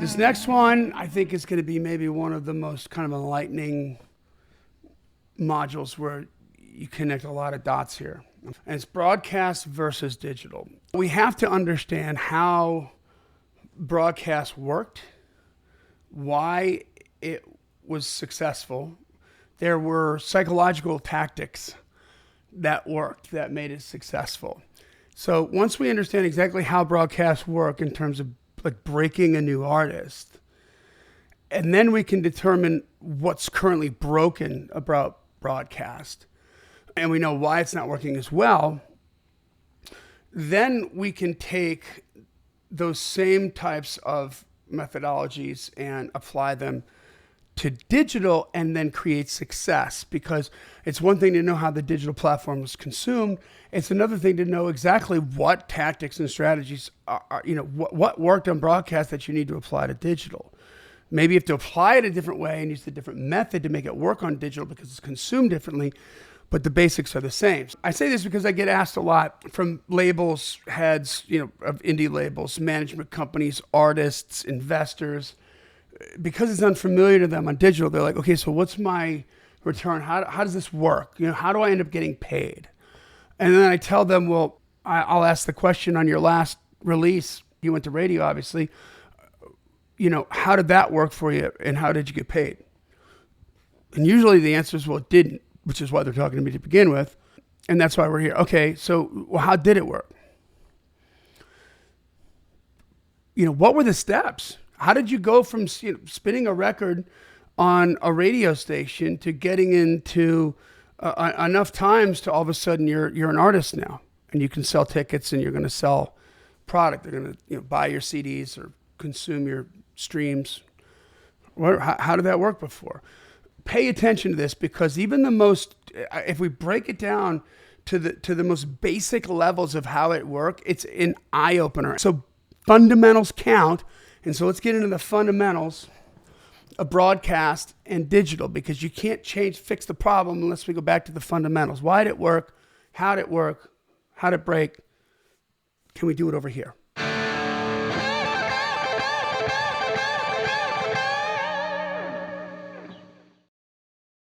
This next one, I think, is going to be maybe one of the most kind of enlightening modules where you connect a lot of dots here. And it's broadcast versus digital. We have to understand how broadcast worked, why it was successful. There were psychological tactics that worked, that made it successful. So once we understand exactly how broadcasts work in terms of like breaking a new artist, and then we can determine what's currently broken about broadcast, and we know why it's not working as well, then we can take those same types of methodologies and apply them to digital and then create success. Because it's one thing to know how the digital platform is consumed. It's another thing to know exactly what tactics and strategies are what worked on broadcast that you need to apply to digital. Maybe you have to apply it a different way and use a different method to make it work on digital because it's consumed differently, but the basics are the same. I say this because I get asked a lot from labels, heads, of indie labels, management companies, artists, investors. Because it's unfamiliar to them on digital, they're like, okay, so what's my return? How does this work? How do I end up getting paid? And then I tell them, well, I'll ask the question on your last release. You went to radio, obviously. How did that work for you and how did you get paid? And usually the answer is, well, it didn't, which is why they're talking to me to begin with. And that's why we're here. Okay, so how did it work? What were the steps? How did you go from spinning a record on a radio station to getting into enough times to all of a sudden you're an artist now and you can sell tickets and you're going to sell product. They're going to buy your CDs or consume your streams. How did that work before? Pay attention to this, because even if we break it down to the most basic levels of how it worked, it's an eye opener. So fundamentals count. And so let's get into the fundamentals of broadcast and digital, because you can't fix the problem unless we go back to the fundamentals. Why did it work? How did it work? How did it break? Can we do it over here?